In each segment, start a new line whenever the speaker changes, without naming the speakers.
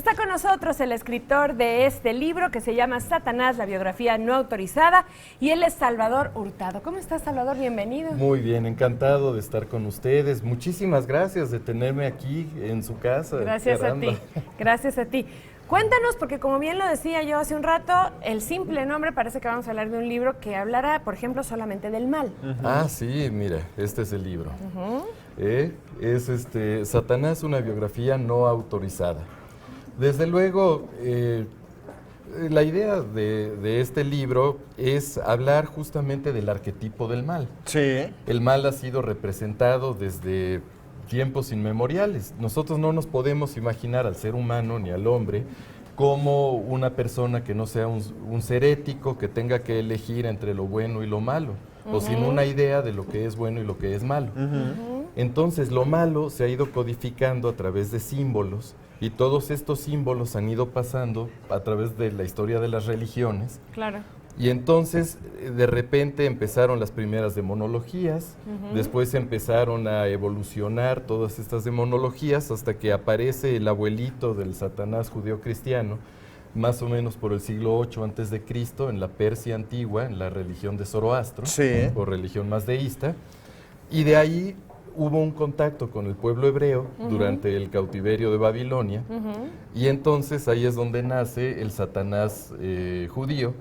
Está con nosotros el escritor de este libro que se llama Satanás, la biografía no autorizada, y él es Salvador Hurtado. ¿Cómo estás, Salvador? Bienvenido.
Muy bien, encantado de estar con ustedes. Muchísimas gracias de tenerme aquí en su casa.
Gracias a ti, gracias a ti. Cuéntanos, porque como bien lo decía yo hace un rato, el simple nombre parece que vamos a hablar de un libro que hablará, por ejemplo, solamente del mal.
Ah, sí, mira, este es el libro. Es Satanás, una biografía no autorizada. Desde luego, la idea de este libro es hablar justamente del arquetipo del mal.
Sí.
El mal ha sido representado desde tiempos inmemoriales. Nosotros no nos podemos imaginar al ser humano ni al hombre como una persona que no sea un ser ético, que tenga que elegir entre lo bueno y lo malo, o sin una idea de lo que es bueno y lo que es malo. Entonces, lo malo se ha ido codificando a través de símbolos, y todos estos símbolos han ido pasando a través de la historia de las religiones.
Claro.
Y entonces, de repente empezaron las primeras demonologías, después empezaron a evolucionar todas estas demonologías hasta que aparece el abuelito del Satanás judeo-cristiano, más o menos por el siglo VIII antes de Cristo, en la Persia antigua, en la religión de Zoroastro, o religión más deísta, y de ahí hubo un contacto con el pueblo hebreo durante el cautiverio de Babilonia, y entonces ahí es donde nace el Satanás judío,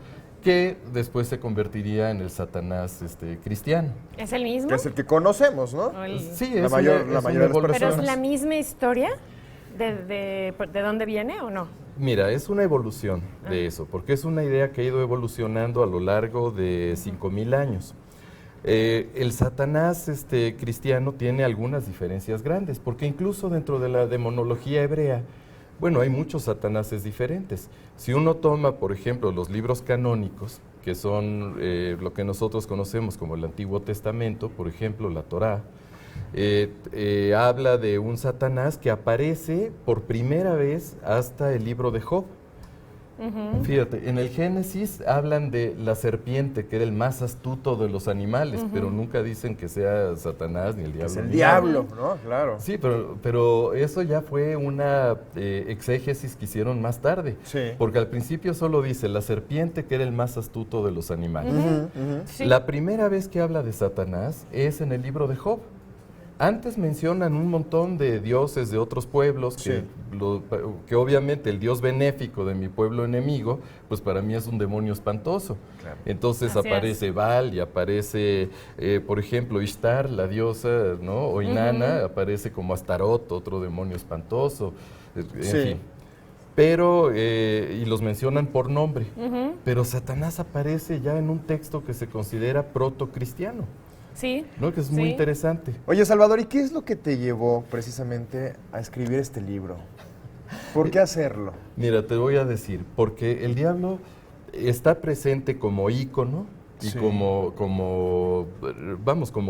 que después se convertiría en el Satanás cristiano.
¿Es el mismo?
Que es el que conocemos, ¿no?
Sí,
la mayoría de las personas.
¿Pero es la misma historia? ¿De dónde viene o no?
Mira, es una evolución de eso, porque es una idea que ha ido evolucionando a lo largo de 5000 años. El Satanás cristiano tiene algunas diferencias grandes, porque incluso dentro de la demonología hebrea, bueno, hay muchos satanáses diferentes. Si uno toma, por ejemplo, los libros canónicos, que son lo que nosotros conocemos como el Antiguo Testamento, por ejemplo, la Torá, habla de un Satanás que aparece por primera vez hasta el libro de Job. Fíjate, en el Génesis hablan de la serpiente, que era el más astuto de los animales, pero nunca dicen que sea Satanás ni el diablo.
Es el diablo, ¿no? Claro.
Sí, pero eso ya fue una exégesis que hicieron más tarde, porque al principio solo dice la serpiente, que era el más astuto de los animales.
Sí.
La primera vez que habla de Satanás es en el libro de Job. Antes mencionan un montón de dioses de otros pueblos, que obviamente el dios benéfico de mi pueblo enemigo, pues para mí es un demonio espantoso. Claro. Entonces
Así
aparece Baal y aparece, por ejemplo, Ishtar, la diosa, ¿no? O Inanna, aparece como Astarot, otro demonio espantoso, en fin. Pero, y los mencionan por nombre, pero Satanás aparece ya en un texto que se considera protocristiano.
Sí.
¿No? Que es muy interesante.
Oye, Salvador, ¿y qué es lo que te llevó precisamente a escribir este libro? ¿Por qué hacerlo?
Mira, te voy a decir, porque el diablo está presente como ícono y como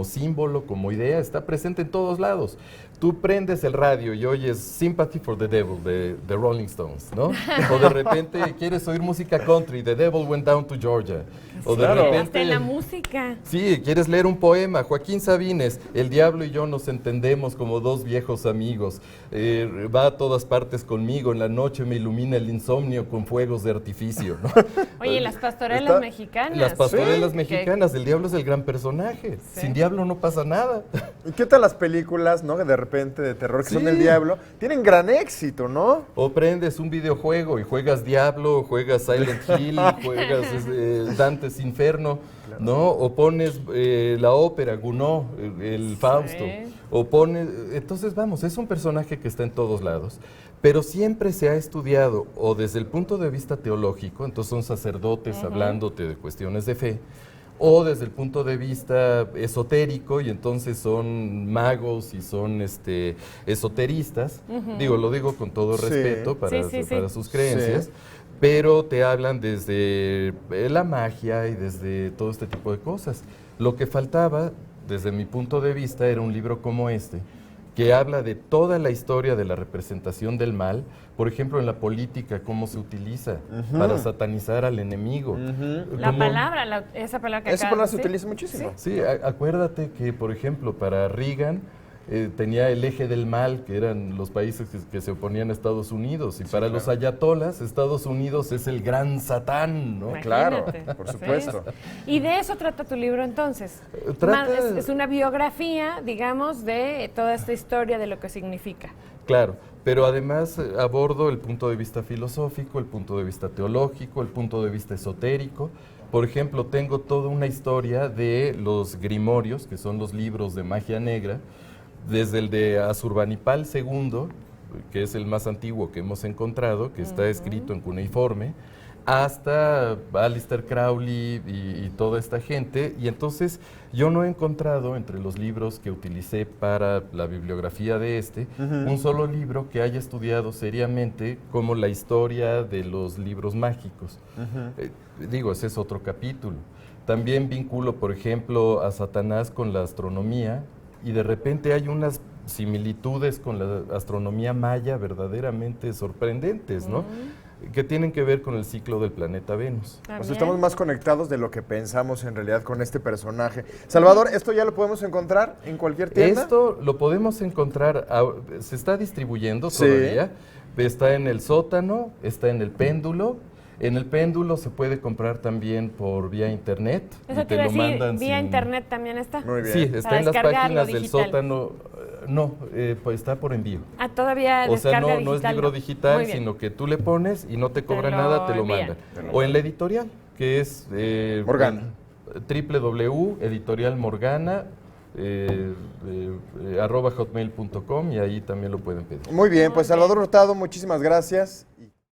símbolo, como idea, está presente en todos lados. Tú prendes el radio y oyes Sympathy for the Devil de Rolling Stones, ¿no? O de repente quieres oír música country, The Devil Went Down to Georgia. O de repente,
hasta en la música.
Sí, quieres leer un poema, Joaquín Sabines, el diablo y yo nos entendemos como dos viejos amigos. Va a todas partes conmigo, en la noche me ilumina el insomnio con fuegos de artificio, ¿no?
Oye, las pastorelas mexicanas.
Las pastorelas mexicanas, el diablo es el gran personaje. Sin diablo no pasa nada.
¿Y qué tal las películas, no? De repente de terror que son del diablo, tienen gran éxito, ¿no?
O prendes un videojuego y juegas Diablo, juegas Silent Hill, juegas Dante's Inferno, ¿no? O pones la ópera Gounod, el Fausto, o pones... Entonces, vamos, es un personaje que está en todos lados, pero siempre se ha estudiado, o desde el punto de vista teológico, entonces son sacerdotes hablándote de cuestiones de fe, o desde el punto de vista esotérico, y entonces son magos y son esoteristas. Lo digo con todo respeto para sus creencias, pero te hablan desde la magia y desde todo este tipo de cosas. Lo que faltaba, desde mi punto de vista, era un libro como este, que habla de toda la historia de la representación del mal, por ejemplo, en la política, cómo se utiliza para satanizar al enemigo.
La palabra, esa palabra que
esa palabra se utiliza muchísimo.
Sí, acuérdate que, por ejemplo, para Reagan, tenía el eje del mal, que eran los países que se oponían a Estados Unidos. Y para los ayatolas, Estados Unidos es el gran Satán, ¿no?
Claro,
Imagínate.
por supuesto.
Sí. Y de eso trata tu libro entonces. Es una biografía, digamos, de toda esta historia de lo que significa.
Claro, pero además abordo el punto de vista filosófico, el punto de vista teológico, el punto de vista esotérico. Por ejemplo, tengo toda una historia de los grimorios, que son los libros de magia negra, desde el de Asurbanipal II, que es el más antiguo que hemos encontrado, que está escrito en cuneiforme, hasta Aleister Crowley y toda esta gente. Y entonces yo no he encontrado entre los libros que utilicé para la bibliografía de un solo libro que haya estudiado seriamente como la historia de los libros mágicos. Digo, ese es otro capítulo. También vinculo, por ejemplo, a Satanás con la astronomía, y de repente hay unas similitudes con la astronomía maya verdaderamente sorprendentes, ¿no? Que tienen que ver con el ciclo del planeta Venus.
Pues estamos más conectados de lo que pensamos en realidad con este personaje. Salvador, ¿esto ya lo podemos encontrar en cualquier tienda?
Esto lo podemos encontrar, se está distribuyendo todavía, está en el sótano, está en el péndulo. En el péndulo se puede comprar también por vía internet.
Eso te iba a decir, vía internet también está.
Muy bien.
Sí, está
Para
en las páginas del
digital.
sótano. No, pues está por envío.
Ah, todavía
O sea,
descarga
no es
digital,
libro
Muy
digital,
bien.
sino que tú le pones y no te cobra
lo
nada, te lo
envían.
mandan. O en la editorial, que es
Morgana.
www.editorialmorgana @hotmail.com, y ahí también lo pueden pedir.
Muy bien, pues Salvador Hurtado, muchísimas gracias.